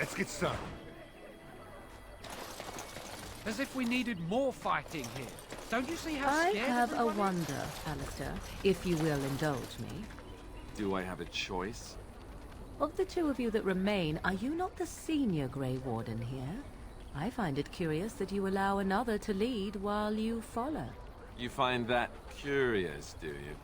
Let's get started. As if we needed more fighting here. Don't you see how I scared have a everyone is? wonder, Alistair, if you will indulge me. Do I have a choice? Of the two of you that remain, are you not the senior Grey Warden here? I find it curious that you allow another to lead while you follow. You find that curious, do you?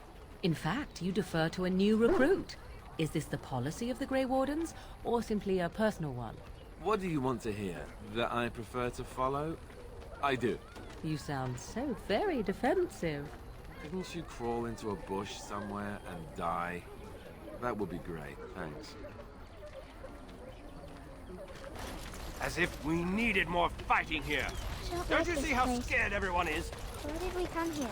In fact, you defer to a new recruit. Is this the policy of the Grey Wardens, or simply a personal one? What do you want to hear? That I prefer to follow? I do. You sound so very defensive. Couldn't you crawl into a bush somewhere and die? That would be great, thanks. As if we needed more fighting here. Don't you see how scared everyone is? Why did we come here?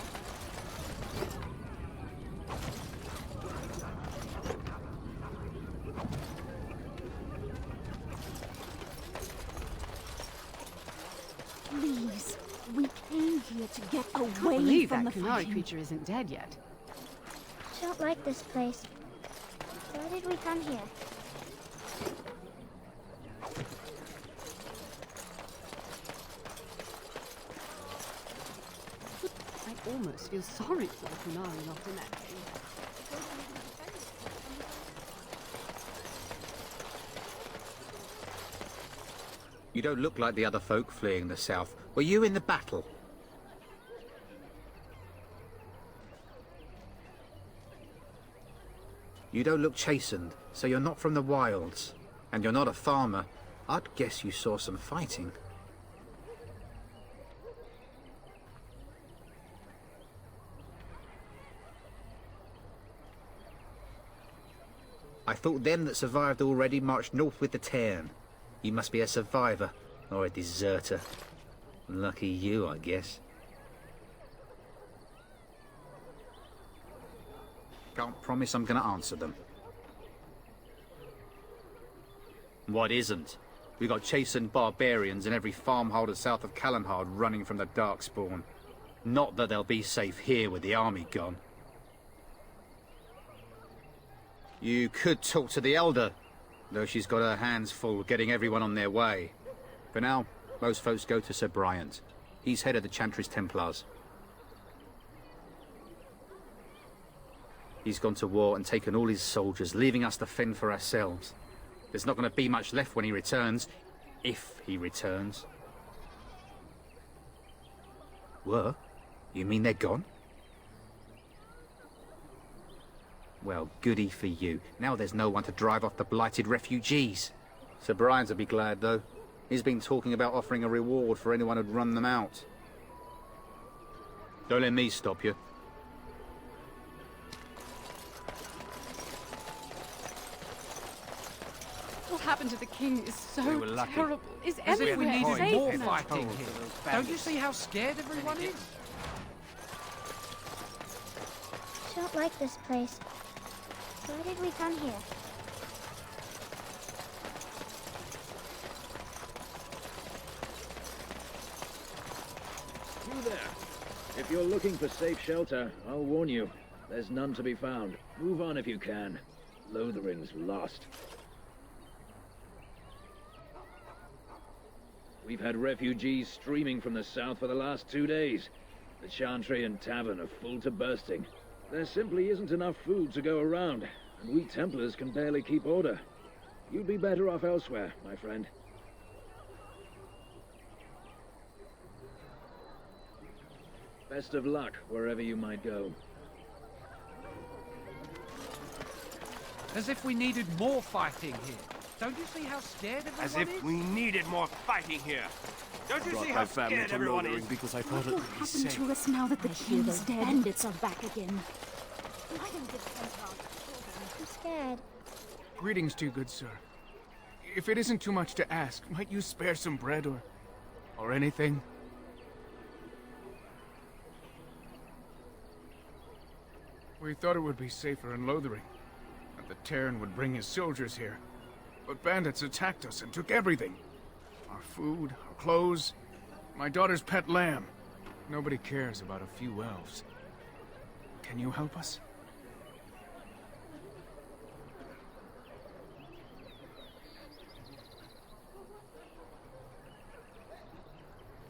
Please, we came here to get I can't away believe from that the Qunari fighting. creature isn't dead yet. I don't like this place. Why did we come here? I almost feel sorry for the Qunari not in that game. You don't look like the other folk fleeing the south. Were you in the battle? You don't look chastened, so you're not from the wilds. And you're not a farmer. I'd guess you saw some fighting. I thought them that survived already marched north with the Cairn. You must be a survivor, or a deserter. Lucky you, I guess. Can't promise I'm gonna answer them. What isn't? We got chastened barbarians in every farmholder south of Calenhard running from the Darkspawn. Not that they'll be safe here with the army gone. You could talk to the Elder, though she's got her hands full getting everyone on their way. For now, most folks go to Sir Bryant. He's head of the Chantry's Templars. He's gone to war and taken all his soldiers, leaving us to fend for ourselves. There's not going to be much left when he returns, if he returns. Were? You mean they're gone? Well, goody for you. Now there's no one to drive off the blighted refugees. Sir Brian'll be glad, though. He's been talking about offering a reward for anyone who'd run them out. Don't let me stop you. What happened to the king is so We were lucky. terrible. Is As if we everywhere needed safe more now? fighting here. Don't you see how scared everyone is? I don't like this place. Why did we come here? You there. If you're looking for safe shelter, I'll warn you. There's none to be found. Move on if you can. Lothering's lost. We've had refugees streaming from the south for the last 2 days. The Chantry and Tavern are full to bursting. There simply isn't enough food to go around, and we Templars can barely keep order. You'd be better off elsewhere, my friend. Best of luck wherever you might go. As if we needed more fighting here. Don't you see how scared everyone As is? if we needed more fighting here. Don't you see how scared everyone is? because I What thought it will would be happen safe. to us now that the king's dead? Bandits are back again. I'm scared. Greetings to you, good sir. If it isn't too much to ask, might you spare some bread or anything? We thought it would be safer in Lothering, that the Terran would bring his soldiers here. But bandits attacked us and took everything. Our food, our clothes, my daughter's pet lamb. Nobody cares about a few elves. Can you help us?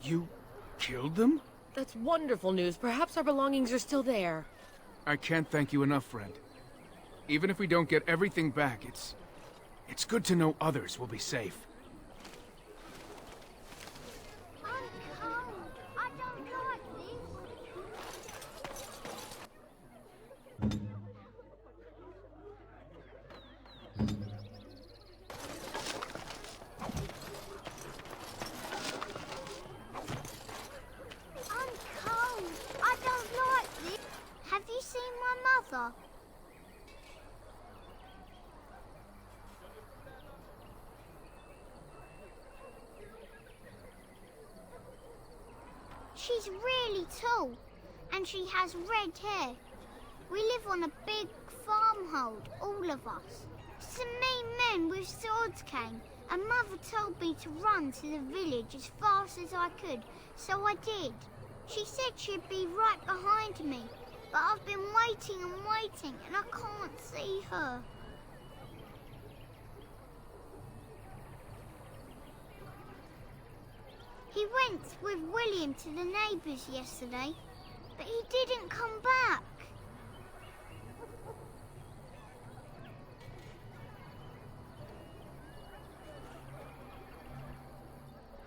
You killed them? That's wonderful news. Perhaps our belongings are still there. I can't thank you enough, friend. Even if we don't get everything back, it's good to know others will be safe. I'm cold. I don't like this. I'm cold. I don't like this. Have you seen my mother? She's really tall, and she has red hair. We live on a big farmhold, all of us. Some mean men with swords came, and Mother told me to run to the village as fast as I could, so I did. She said she'd be right behind me, but I've been waiting and waiting, and I can't see her. He went with William to the neighbours yesterday, but he didn't come back.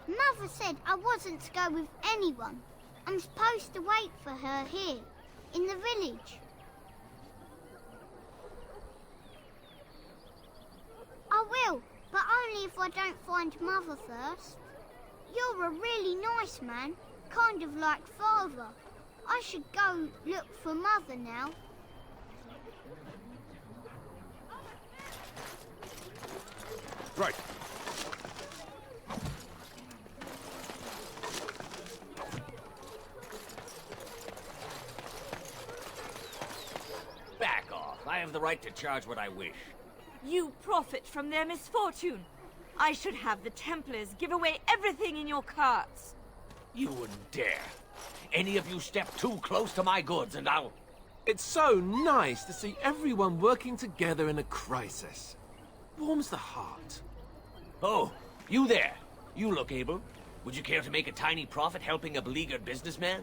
Mother said I wasn't to go with anyone. I'm supposed to wait for her here, in the village. I will, but only if I don't find Mother first. You're a really nice man, kind of like Father. I should go look for Mother now. Right. Back off. I have the right to charge what I wish. You profit from their misfortune. I should have the Templars give away everything in your carts. You wouldn't dare. Any of you step too close to my goods and I'll... It's so nice to see everyone working together in a crisis. Warms the heart. Oh, you there. You look able. Would you care to make a tiny profit helping a beleaguered businessman?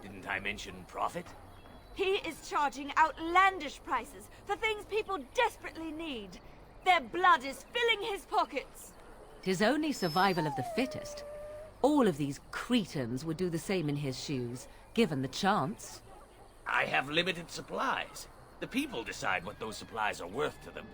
Didn't I mention profit? He is charging outlandish prices for things people desperately need. Their blood is filling his pockets. 'Tis only survival of the fittest. All of these cretins would do the same in his shoes, given the chance. I have limited supplies. The people decide what those supplies are worth to them.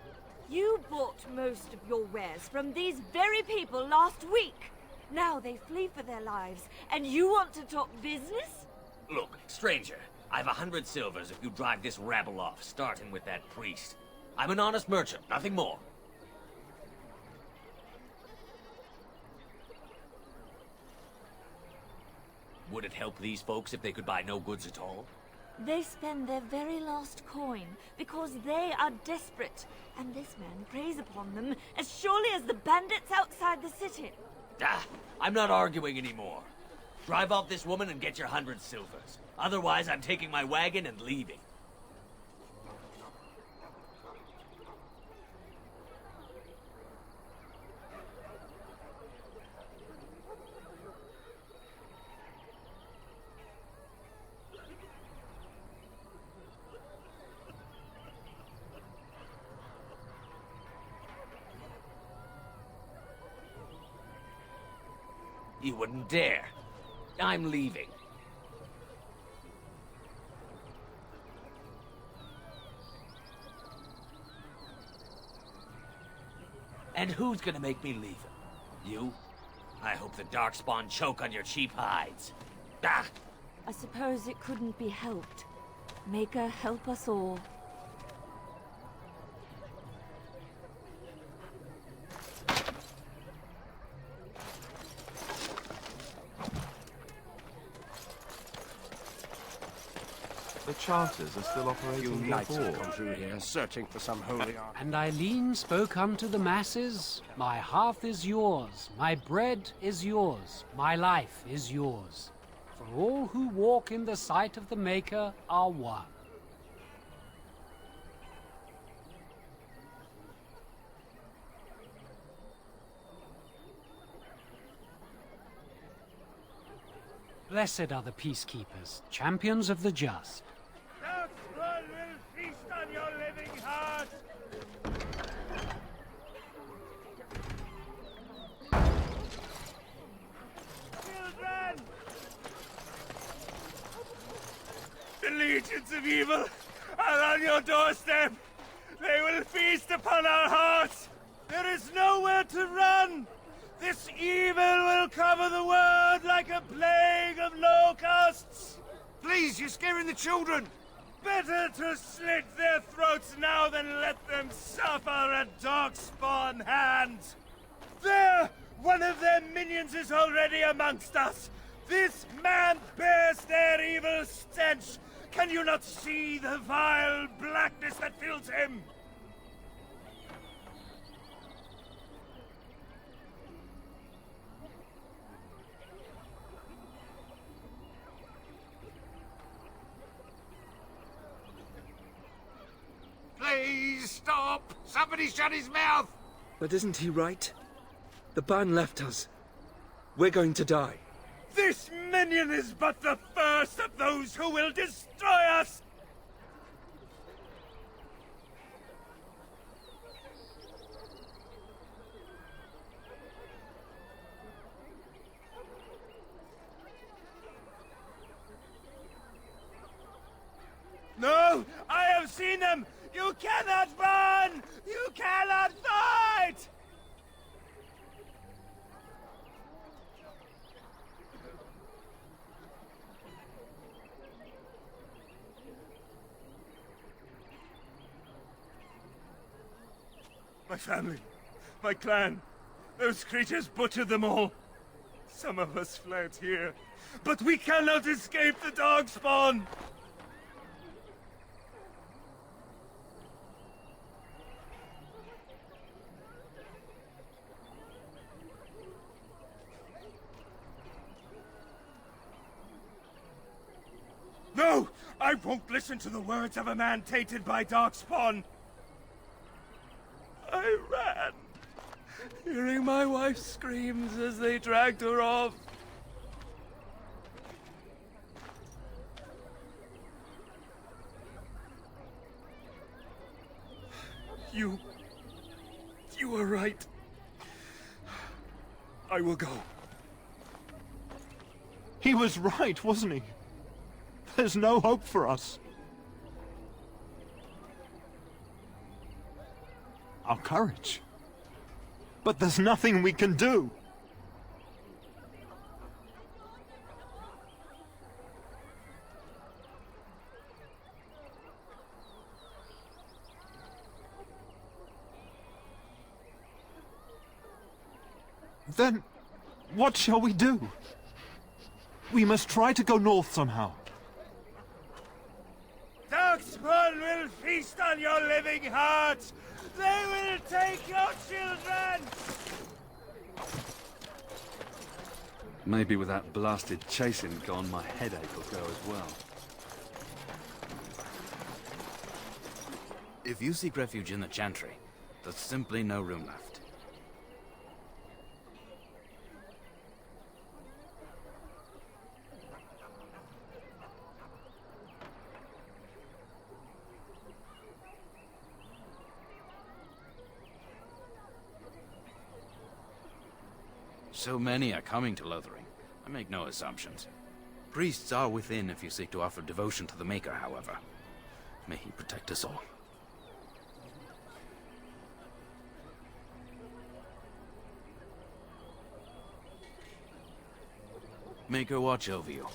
You bought most of your wares from these very people last week. Now they flee for their lives, and you want to talk business? Look, stranger, I've 100 silvers if you drive this rabble off, starting with that priest. I'm an honest merchant, nothing more. Would it help these folks if they could buy no goods at all? They spend their very last coin because they are desperate, and this man preys upon them as surely as the bandits outside the city. Ah, I'm not arguing anymore. Drive off this woman and get your 100 silvers. Otherwise, I'm taking my wagon and leaving. You wouldn't dare. I'm leaving. And who's gonna make me leave him? You? I hope the Darkspawn choke on your cheap hides. Ah! I suppose it couldn't be helped. Maker, help us all. The Chanters are still operating Few knights have before. come through here, searching for some holy ark. And Eileen spoke unto the masses, "My hearth is yours, my bread is yours, my life is yours. For all who walk in the sight of the Maker are one." Blessed are the peacekeepers, champions of the just. Darkspawn will feast on your living heart! Children! The legions of evil are on your doorstep! They will feast upon our hearts! There is nowhere to run! This evil will cover the world like a plague of locusts! Please, you're scaring the children! Better to slit their throats now than let them suffer at Darkspawn hands! There! One of their minions is already amongst us! This man bears their evil stench! Can you not see the vile blackness that fills him? Please stop! Somebody shut his mouth! But isn't he right? The ban left us. We're going to die. This minion is but the first of those who will destroy us! No! I have seen them! You cannot run! You cannot fight! My family, my clan, those creatures butchered them all. Some of us fled here, but we cannot escape the Darkspawn! No! I won't listen to the words of a man tainted by Darkspawn! I ran, hearing my wife's screams as they dragged her off. You were right. I will go. He was right, wasn't he? There's no hope for us. Our courage. But there's nothing we can do. Then, what shall we do? We must try to go north somehow. Darkspawn will feast on your living hearts! They will take your children! Maybe with that blasted chasing gone, my headache will go as well. If you seek refuge in the Chantry, there's simply no room left. So many are coming to Lothering. I make no assumptions. Priests are within if you seek to offer devotion to the Maker, however. May he protect us all. Maker watch over you.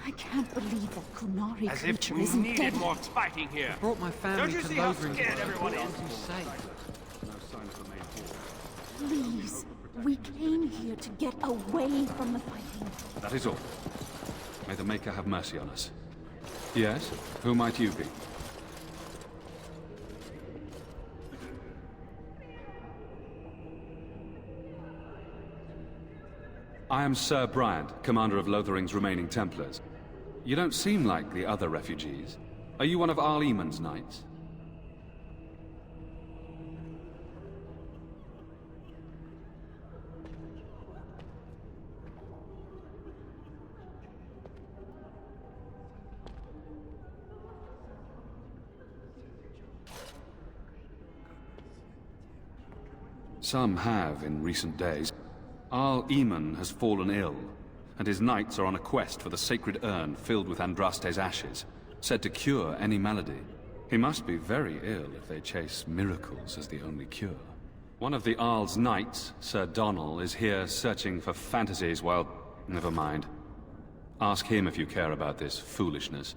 I can't believe that Kunari As if creature we isn't needed dead. more fighting here. Brought my family Don't you to see how Lothering scared to everyone keep is? you safe. Please, we came here to get away from the fighting. That is all. May the Maker have mercy on us. Yes? Who might you be? I am Sir Bryant, commander of Lothering's remaining Templars. You don't seem like the other refugees. Are you one of Arl Eamon's knights? Some have in recent days. Arl Eamon has fallen ill, and his knights are on a quest for the sacred urn filled with Andraste's ashes, said to cure any malady. He must be very ill if they chase miracles as the only cure. One of the Arl's knights, Sir Donnell, is here searching for fantasies while... Never mind. Ask him if you care about this foolishness.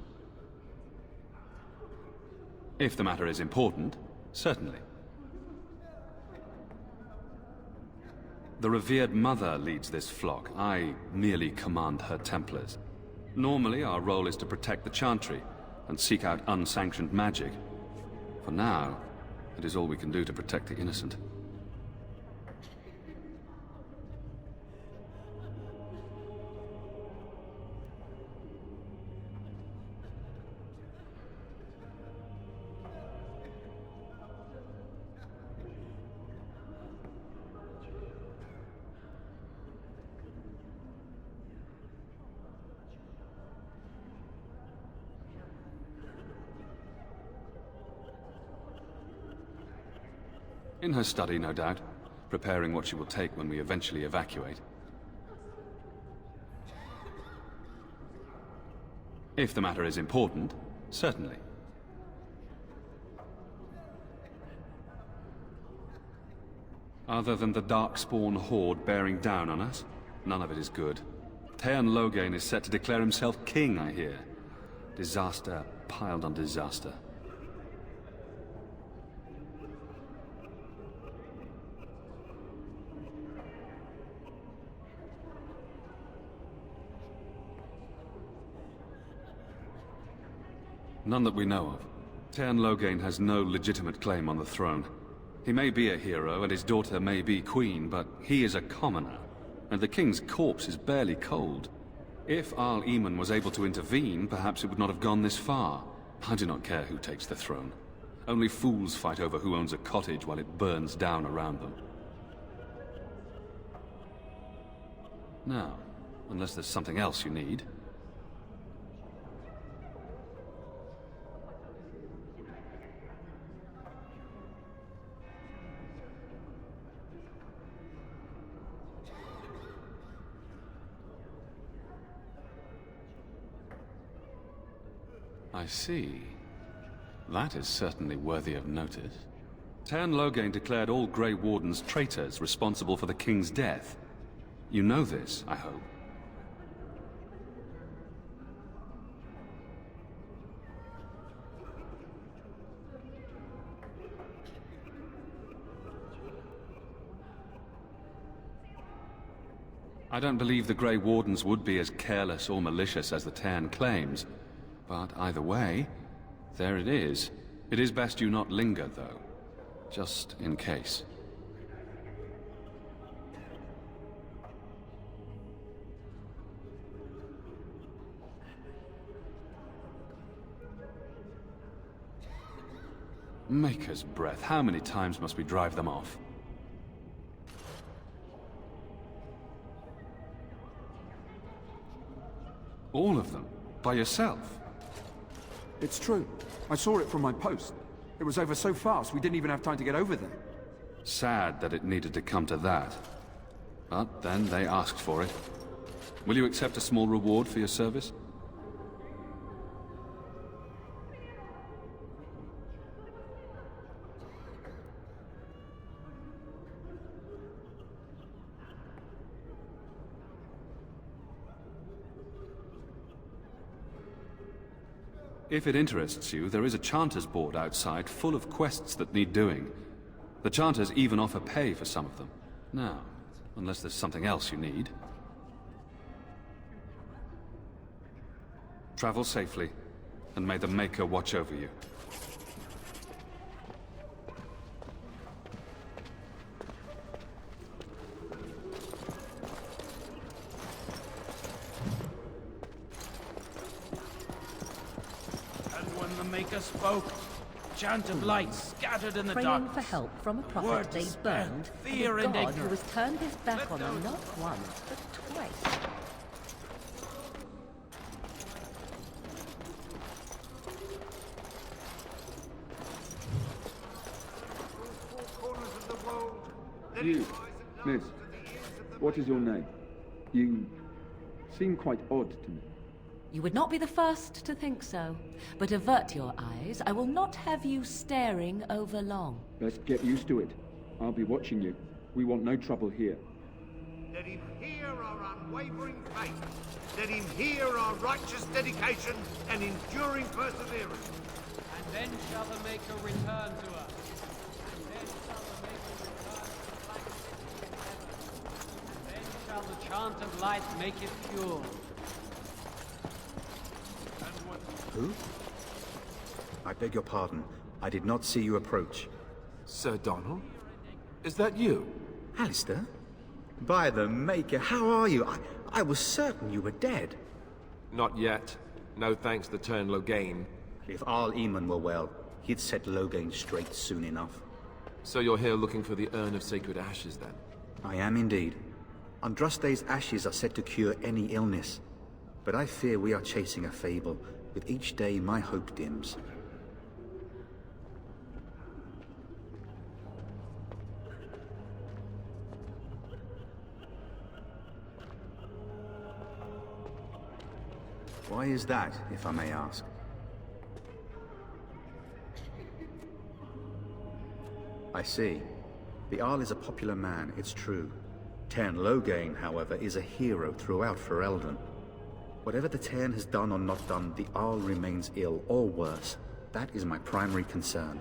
If the matter is important, certainly. The revered mother leads this flock. I merely command her Templars. Normally, our role is to protect the Chantry and seek out unsanctioned magic. For now, it is all we can do to protect the innocent. In her study, no doubt, preparing what she will take when we eventually evacuate. If the matter is important, certainly. Other than the Darkspawn horde bearing down on us, none of it is good. Teyrn Loghain is set to declare himself king, I hear. Disaster piled on disaster. None that we know of. Teyrn Loghain has no legitimate claim on the throne. He may be a hero, and his daughter may be queen, but he is a commoner, and the king's corpse is barely cold. If Arl Eamon was able to intervene, perhaps it would not have gone this far. I do not care who takes the throne. Only fools fight over who owns a cottage while it burns down around them. Now, unless there's something else you need... I see. That is certainly worthy of notice. Teyrn Loghain declared all Grey Wardens traitors responsible for the King's death. You know this, I hope. I don't believe the Grey Wardens would be as careless or malicious as the Teyrn claims. But either way, there it is. It is best you not linger, though. Just in case. Maker's breath, how many times must we drive them off? All of them? By yourself? It's true. I saw it from my post. It was over so fast, we didn't even have time to get over there. Sad that it needed to come to that. But then they asked for it. Will you accept a small reward for your service? If it interests you, there is a Chanters board outside full of quests that need doing. The Chanters even offer pay for some of them. Now, unless there's something else you need. Travel safely, and may the Maker watch over you. And when the Maker spoke, a chant of light scattered in the Praying darkness. for help from a Word prophet they dispelled burned, fear and and a god who ignorance. has turned his back on them not once, but twice. You, miss, what is your name? You seem quite odd to me. You would not be the first to think so. But avert your eyes. I will not have you staring over long. Best get used to it. I'll be watching you. We want no trouble here. Let him hear our unwavering faith. Let him hear our righteous dedication and enduring perseverance. And then shall the Maker return to us. And then shall the Maker return to the black city forever. And then shall the chant of light make it pure. Who? I beg your pardon. I did not see you approach. Sir Donald? Is that you? Alistair? By the Maker, how are you? I was certain you were dead. Not yet. No thanks to Turn Loghain. If Arl Eamon were well, he'd set Loghain straight soon enough. So you're here looking for the Urn of Sacred Ashes, then? I am indeed. Andraste's ashes are said to cure any illness. But I fear we are chasing a fable. With each day, my hope dims. Why is that, if I may ask? I see. The Arl is a popular man, it's true. Teyrn Loghain, however, is a hero throughout Ferelden. Whatever the Teyrn has done or not done, the Arl remains ill, or worse. That is my primary concern.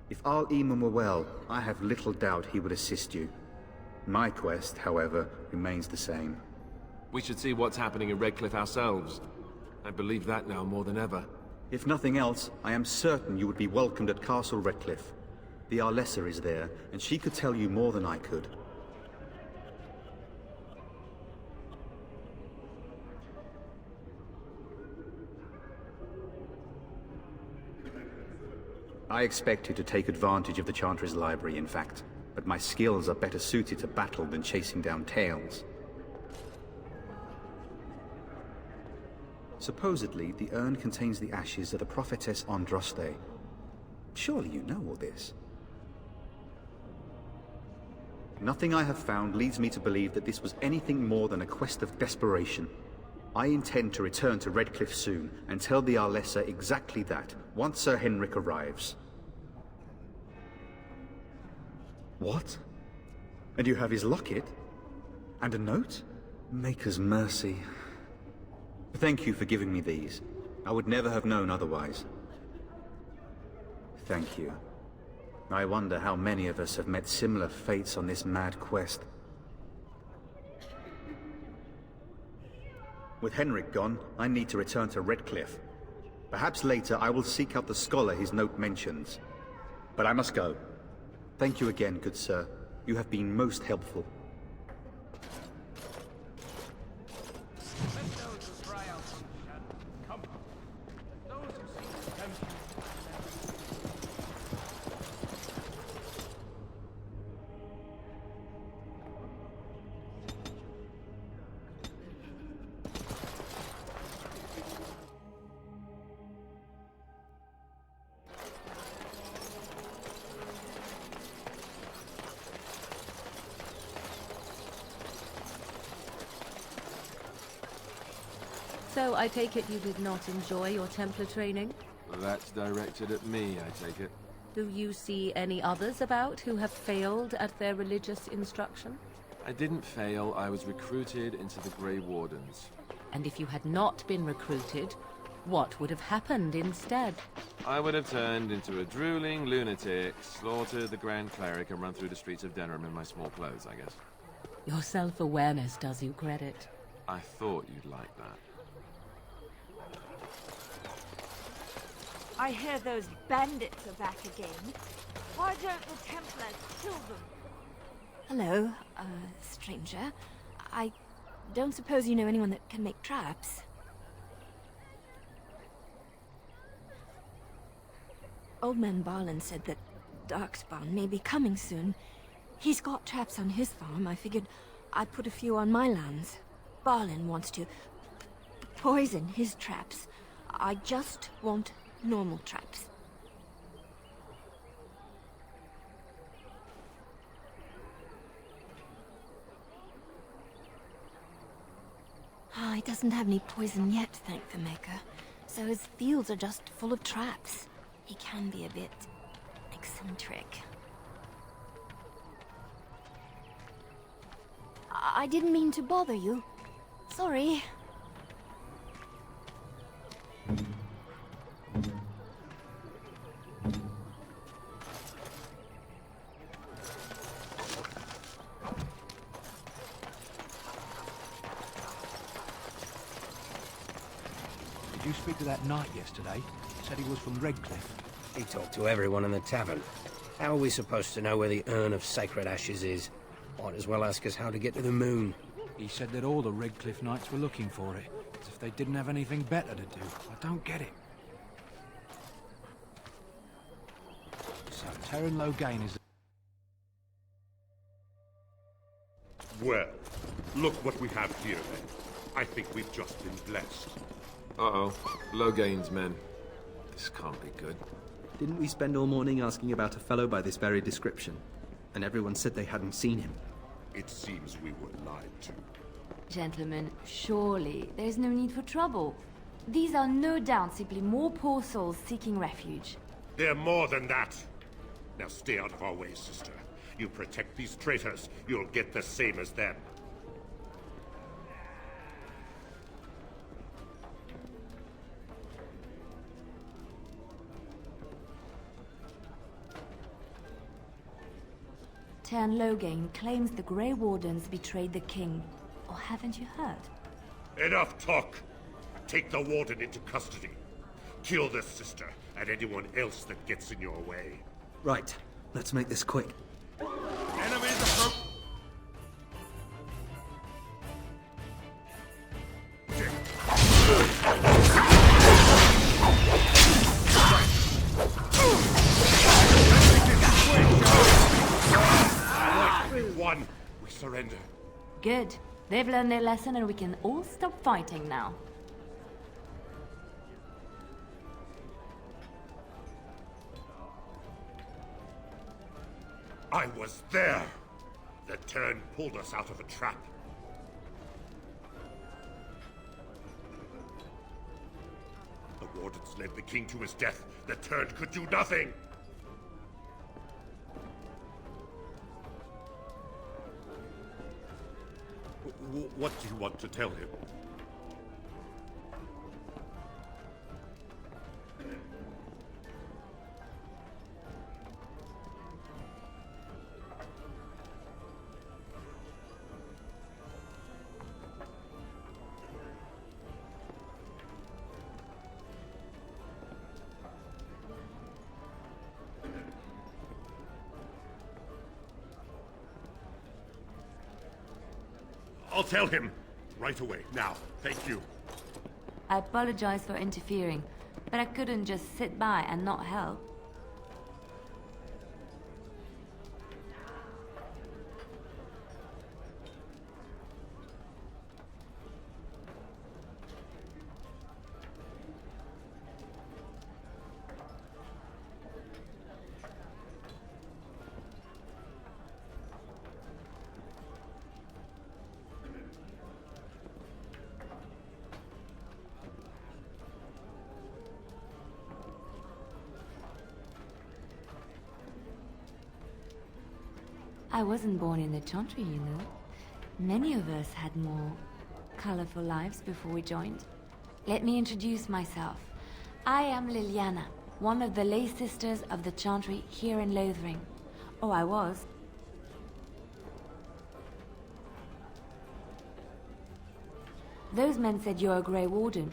If Arl Eamon were well, I have little doubt he would assist you. My quest, however, remains the same. We should see what's happening in Redcliffe ourselves. I believe that now more than ever. If nothing else, I am certain you would be welcomed at Castle Redcliffe. The Arlessa is there, and she could tell you more than I could. I expect you to take advantage of the Chantry's library, in fact. But my skills are better suited to battle than chasing down tales. Supposedly, the urn contains the ashes of the prophetess Andraste. Surely you know all this. Nothing I have found leads me to believe that this was anything more than a quest of desperation. I intend to return to Redcliffe soon, and tell the Arlessa exactly that, once Sir Henrik arrives. What? And you have his locket? And a note? Maker's mercy. Thank you for giving me these. I would never have known otherwise. Thank you. I wonder how many of us have met similar fates on this mad quest. With Henrik gone, I need to return to Redcliffe. Perhaps later I will seek out the scholar his note mentions. But I must go. Thank you again, good sir. You have been most helpful. So I take it you did not enjoy your Templar training? That's directed at me, I take it. Do you see any others about who have failed at their religious instruction? I didn't fail, I was recruited into the Grey Wardens. And if you had not been recruited, what would have happened instead? I would have turned into a drooling lunatic, slaughtered the Grand Cleric, and run through the streets of Denerim in my small clothes, I guess. Your self-awareness does you credit. I thought you'd like that. I hear those bandits are back again. Why don't the Templars kill them? Hello, stranger. I don't suppose you know anyone that can make traps? Old man Barlin said that Darkspawn may be coming soon. He's got traps on his farm. I figured I'd put a few on my lands. Barlin wants to poison his traps. I just want normal traps. He doesn't have any poison yet, thank the Maker. So his fields are just full of traps. He can be a bit eccentric. I didn't mean to bother you. Sorry. Did you speak to that knight yesterday? Said he was from Redcliffe. He talked to everyone in the tavern. How are we supposed to know where the Urn of Sacred Ashes is? Might as well ask us how to get to the moon. He said that all the Redcliffe knights were looking for it, as if they didn't have anything better to do. I don't get it. So, Terran Loghain is... Well, look what we have here, then. I think we've just been blessed. Uh-oh. Loghain's men. This can't be good. Didn't we spend all morning asking about a fellow by this very description? And everyone said they hadn't seen him. It seems we were lied to. Gentlemen, surely there's no need for trouble. These are no doubt simply more poor souls seeking refuge. They're more than that. Now stay out of our way, sister. You protect these traitors, you'll get the same as them. Terran Loghain claims the Grey Wardens betrayed the king. Or haven't you heard? Enough talk! Take the warden into custody. Kill this sister and anyone else that gets in your way. Right. Let's make this quick. Enemies approach! One, we surrender. Good. They've learned their lesson and we can all stop fighting now. I was there! The Turn pulled us out of a trap. The Wardens led the King to his death. The Turn could do nothing! What do you want to tell him? I'll tell him. Right away, now. Thank you. I apologize for interfering, but I couldn't just sit by and not help. I wasn't born in the Chantry, you know. Many of us had more colorful lives before we joined. Let me introduce myself. I am Liliana, one of the lay sisters of the Chantry here in Lothering. Oh, I was. Those men said you're a Grey Warden.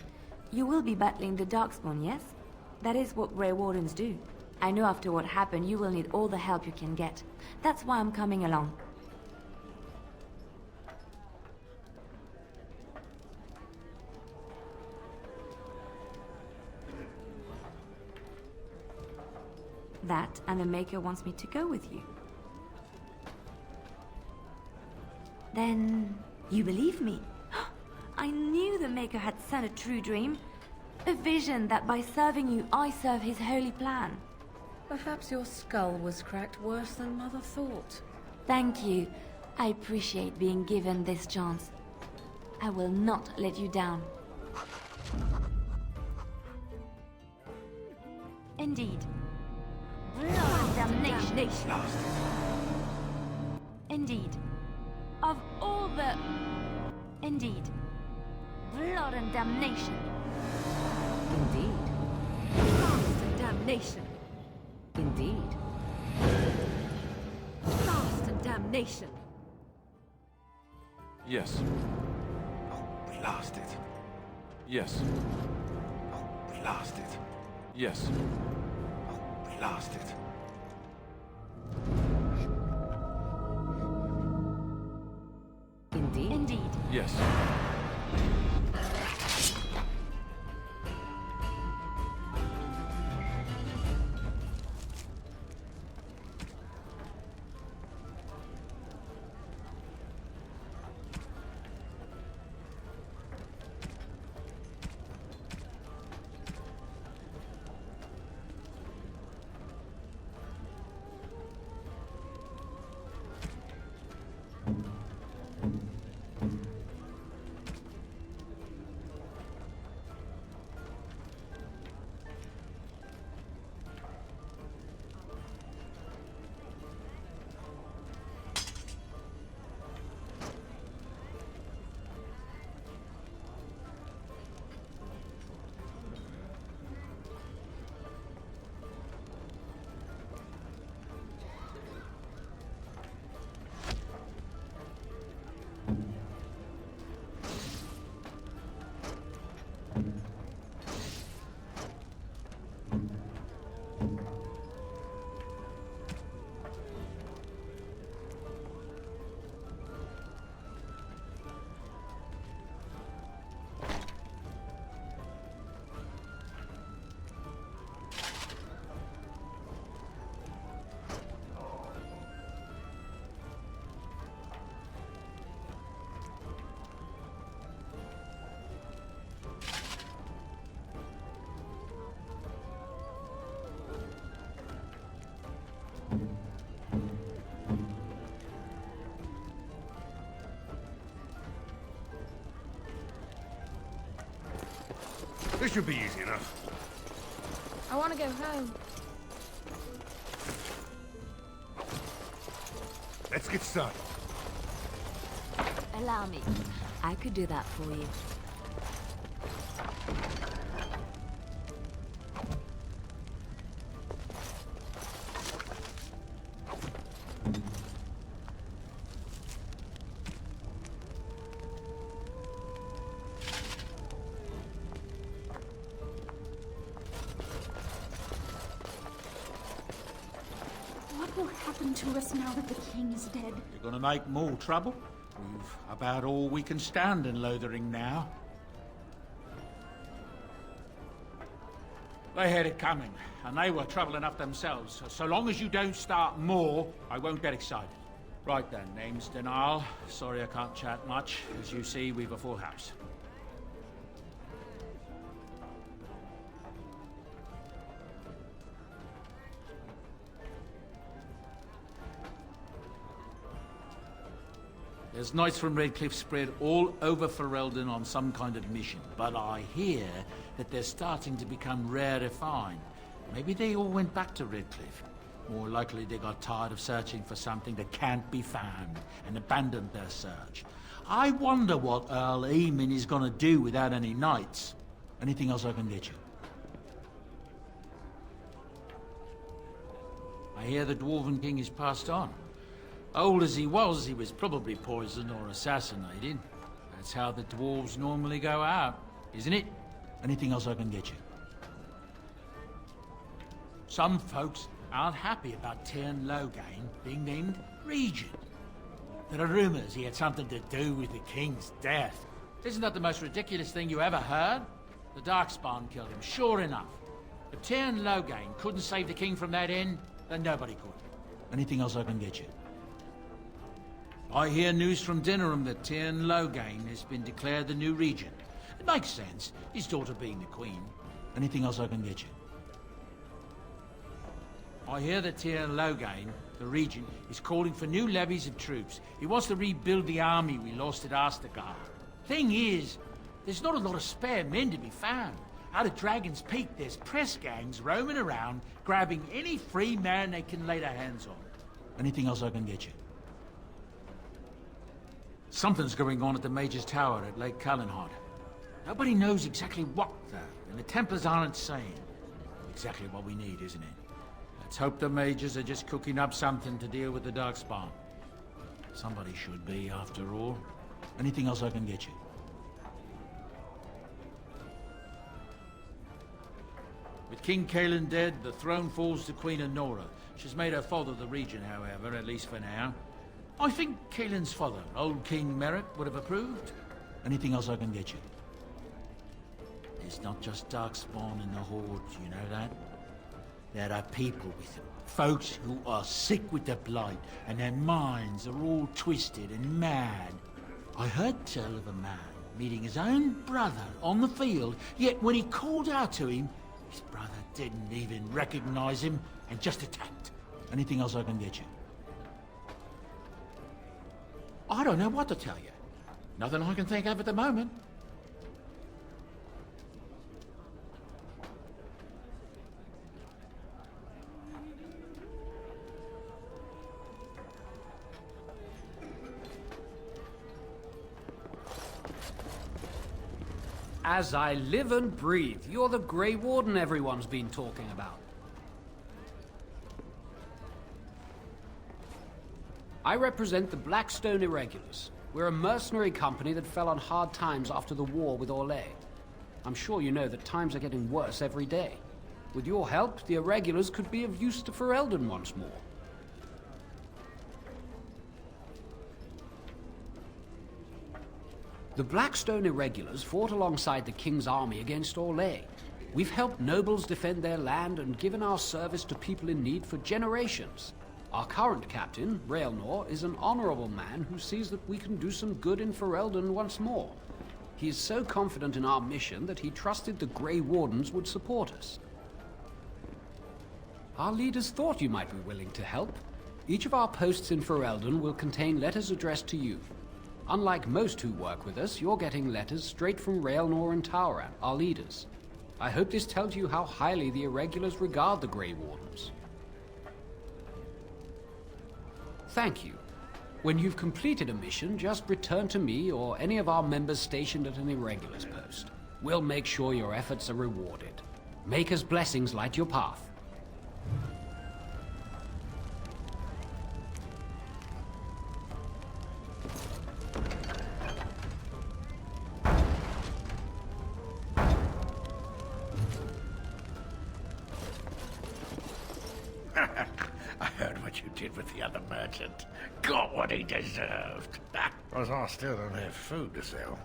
You will be battling the Darkspawn, yes? That is what Grey Wardens do. I know after what happened, you will need all the help you can get. That's why I'm coming along. That, and the Maker wants me to go with you. Then, you believe me? I knew the Maker had sent a true dream. A vision that by serving you, I serve his holy plan. Perhaps your skull was cracked worse than Mother thought. Thank you. I appreciate being given this chance. I will not let you down. Indeed. Blood and damnation. Indeed. Of all the... Indeed. Blood and damnation. Indeed. Blast and damnation. Indeed. Blast and damnation. Yes. Oh, blast it. Yes. Oh, blast it. Yes. Oh, blast it. Indeed. Indeed. Yes. This should be easy enough. I want to go home. Let's get started. Allow me. I could do that for you. What will happen to us now that the king is dead? You're gonna make more trouble? We've about all we can stand in Lothering now. They had it coming, and they were trouble enough themselves. So long as you don't start more, I won't get excited. Right then, name's Denal. Sorry I can't chat much. As you see, we've a full house. There's knights from Redcliffe spread all over Ferelden on some kind of mission, but I hear that they're starting to become rarefied. Maybe they all went back to Redcliffe. More likely they got tired of searching for something that can't be found and abandoned their search. I wonder what Earl Eamon is gonna do without any knights. Anything else I can get you? I hear the Dwarven King is passed on. Old as he was probably poisoned or assassinated. That's how the dwarves normally go out, isn't it? Anything else I can get you? Some folks aren't happy about Tyrn Loghain being named Regent. There are rumors he had something to do with the king's death. Isn't that the most ridiculous thing you ever heard? The Darkspawn killed him, sure enough. If Tyrn Loghain couldn't save the king from that end, then nobody could. Anything else I can get you? I hear news from Dinnerham that Tyrn Loghain has been declared the new regent. It makes sense, his daughter being the queen. Anything else I can get you? I hear that Tyrn Loghain, the regent, is calling for new levies of troops. He wants to rebuild the army we lost at Astergard. Thing is, there's not a lot of spare men to be found. Out of Dragon's Peak, there's press gangs roaming around, grabbing any free man they can lay their hands on. Anything else I can get you? Something's going on at the Major's Tower at Lake Kallenhod. Nobody knows exactly what, though, and the Templars aren't saying. Exactly what we need, isn't it? Let's hope the Majors are just cooking up something to deal with the Darkspawn. Somebody should be, after all. Anything else I can get you? With King Cailan dead, the throne falls to Queen Anora. She's made her father the regent, however, at least for now. I think Cailan's father, old King Merritt, would have approved. Anything else I can get you? There's not just Darkspawn in the Horde, you know that? There are people with them. Folks who are sick with the Blight, and their minds are all twisted and mad. I heard tell of a man meeting his own brother on the field, yet when he called out to him, his brother didn't even recognize him and just attacked. Anything else I can get you? I don't know what to tell you. Nothing I can think of at the moment. As I live and breathe, you're the Grey Warden everyone's been talking about. I represent the Blackstone Irregulars. We're a mercenary company that fell on hard times after the war with Orlais. I'm sure you know that times are getting worse every day. With your help, the Irregulars could be of use to Ferelden once more. The Blackstone Irregulars fought alongside the King's army against Orlais. We've helped nobles defend their land and given our service to people in need for generations. Our current captain, Raelnor, is an honorable man who sees that we can do some good in Ferelden once more. He is so confident in our mission that he trusted the Grey Wardens would support us. Our leaders thought you might be willing to help. Each of our posts in Ferelden will contain letters addressed to you. Unlike most who work with us, you're getting letters straight from Raelnor and Tauran, our leaders. I hope this tells you how highly the Irregulars regard the Grey Wardens. Thank you. When you've completed a mission, just return to me or any of our members stationed at an Irregulars post. We'll make sure your efforts are rewarded. Maker's blessings light your path. I heard what you did with the other merchant. Got what he deserved. Because I still don't have food to sell.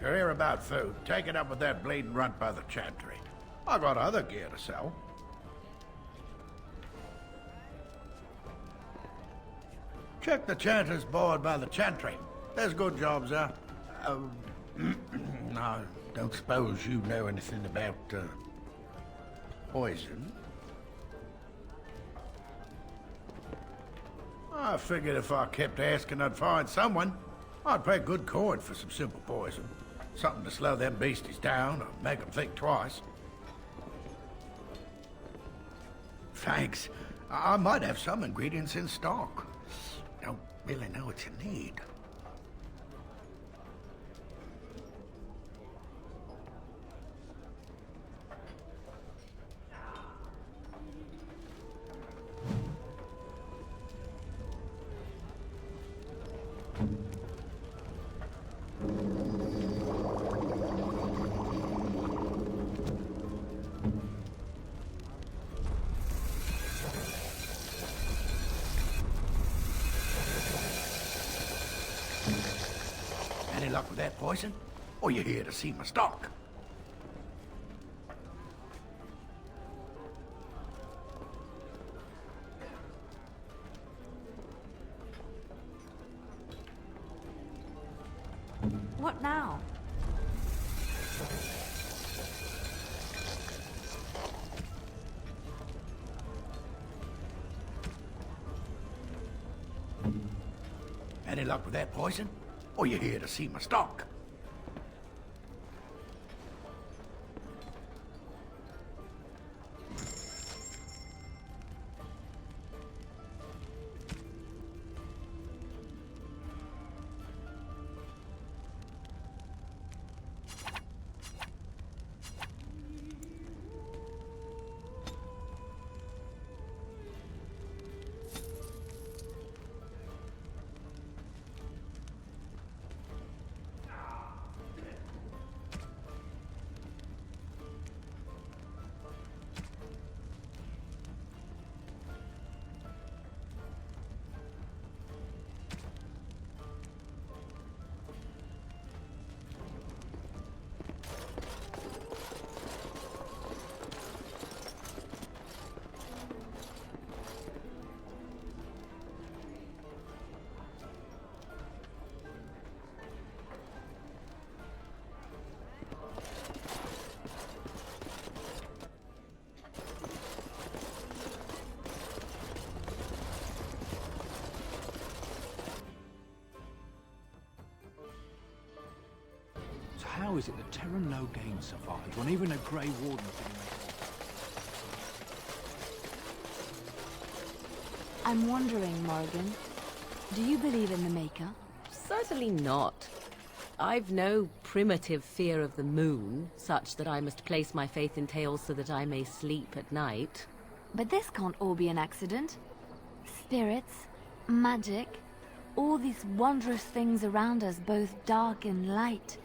You're here about food. Take it up with that bleeding runt by the chantry. I got other gear to sell. Check the chanter's board by the chantry. There's good jobs there. I don't suppose you know anything about poison. I figured if I kept asking, I'd find someone. I'd pay good coin for some simple poison. Something to slow them beasties down or make them think twice. Thanks. I might have some ingredients in stock. Don't really know what you need. Any luck with that poison? Or you here to see my stock? What now? Any luck with that poison? Or you here to see my stock? So how is it that Terran Logain survived when even a Grey Warden couldn't make it? I'm wondering, Morrigan, do you believe in the Maker? Certainly not. I've no primitive fear of the moon, such that I must place my faith in tales so that I may sleep at night. But this can't all be an accident. Spirits, magic, all these wondrous things around us, both dark and light.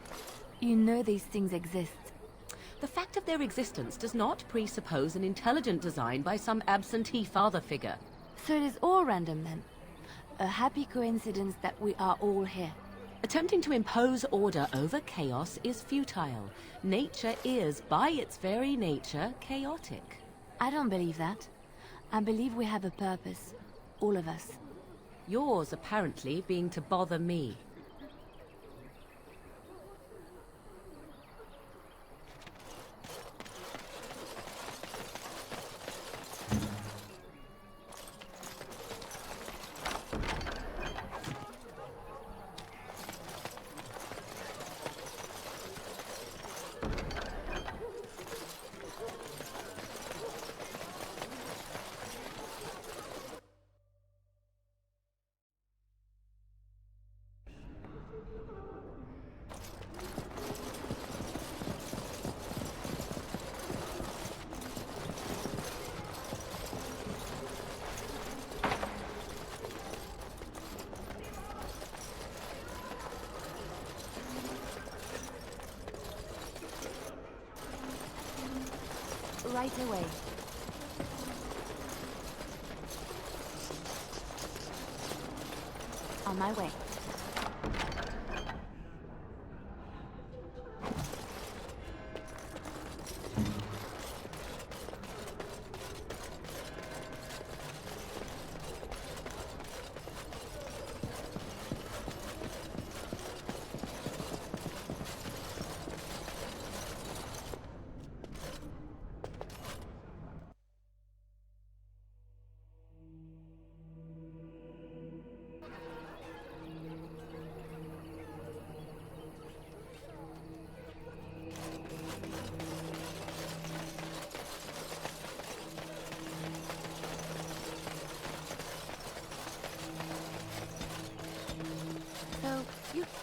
You know these things exist. The fact of their existence does not presuppose an intelligent design by some absentee father figure. So it is all random then. A happy coincidence that we are all here. Attempting to impose order over chaos is futile. Nature is, by its very nature, chaotic. I don't believe that. I believe we have a purpose. All of us. Yours, apparently, being to bother me. Right away. On my way.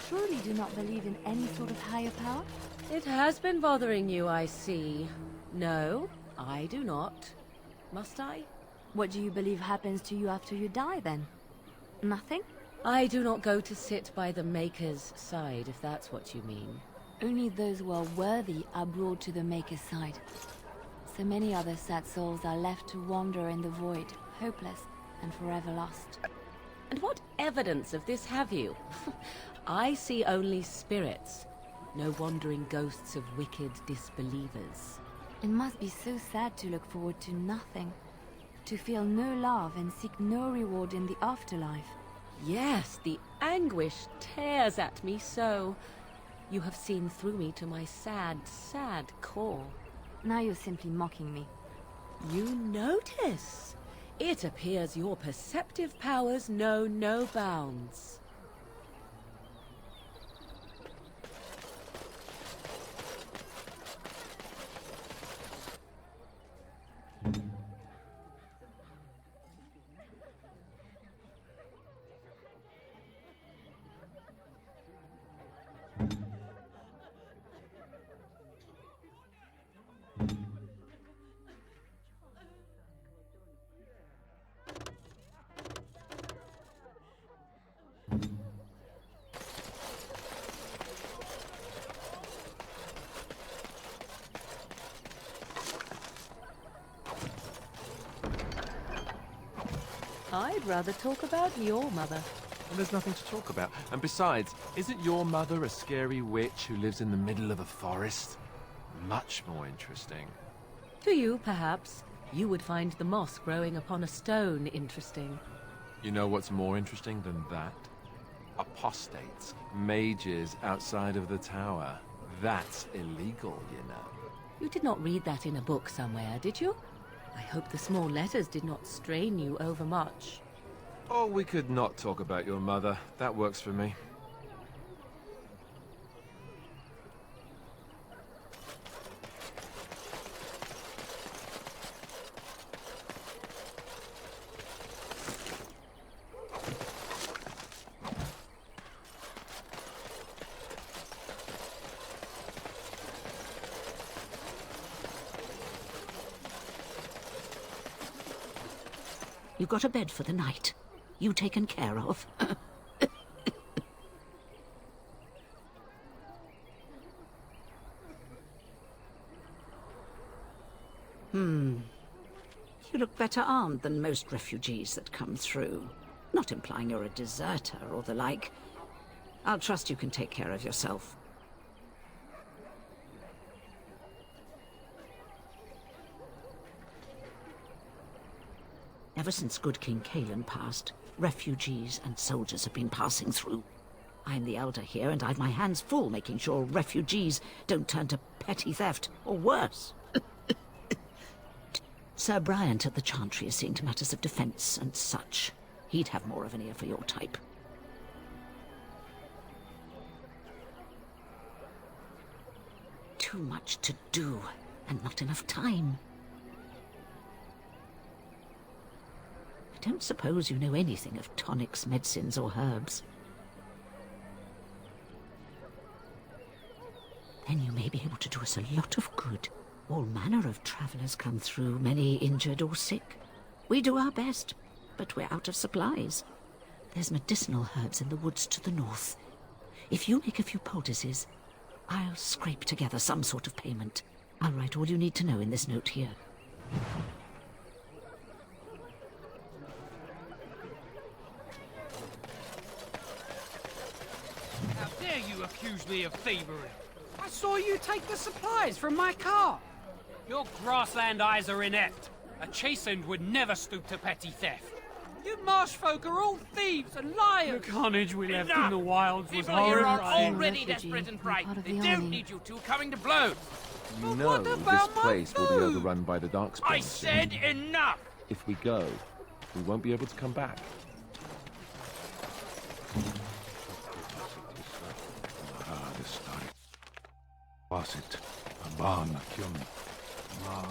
surely do not believe in any sort of higher power? It has been bothering you, I see. No, I do not. Must I? What do you believe happens to you after you die, then? Nothing? I do not go to sit by the Maker's side, if that's what you mean. Only those who are worthy are brought to the Maker's side. So many other sad souls are left to wander in the void, hopeless and forever lost. And what evidence of this have you? I see only spirits, no wandering ghosts of wicked disbelievers. It must be so sad to look forward to nothing, to feel no love and seek no reward in the afterlife. Yes, the anguish tears at me so. You have seen through me to my sad, sad core. Now you're simply mocking me. You notice? It appears your perceptive powers know no bounds. I'd rather talk about your mother. Well, there's nothing to talk about. And besides, isn't your mother a scary witch who lives in the middle of a forest? Much more interesting. To you, perhaps. You would find the moss growing upon a stone interesting. You know what's more interesting than that? Apostates, mages outside of the tower. That's illegal, you know. You did not read that in a book somewhere, did you? I hope the small letters did not strain you overmuch. Oh, we could not talk about your mother. That works for me. You got a bed for the night? You taken care of? You look better armed than most refugees that come through. Not implying you're a deserter or the like. I'll trust you can take care of yourself. Ever since good King Cailan passed, refugees and soldiers have been passing through. I'm the elder here, and I've my hands full making sure refugees don't turn to petty theft, or worse. Sir Bryant at the Chantry is seeing to matters of defence and such. He'd have more of an ear for your type. Too much to do, and not enough time. I don't suppose you know anything of tonics, medicines, or herbs. Then you may be able to do us a lot of good. All manner of travellers come through, many injured or sick. We do our best, but we're out of supplies. There's medicinal herbs in the woods to the north. If you make a few poultices, I'll scrape together some sort of payment. I'll write all you need to know in this note here. How dare you accuse me of thievery? I saw you take the supplies from my car. Your grassland eyes are inept. A chastened would never stoop to petty theft. You marsh folk are all thieves and liars. The carnage we left in the wilds was People here are horrifying. already desperate and frightened. They don't need you two coming to blows. You know this place will be overrun by the Darkspawn. I said enough! If we go, we won't be able to come back. Basit, Abana Kyun, Mar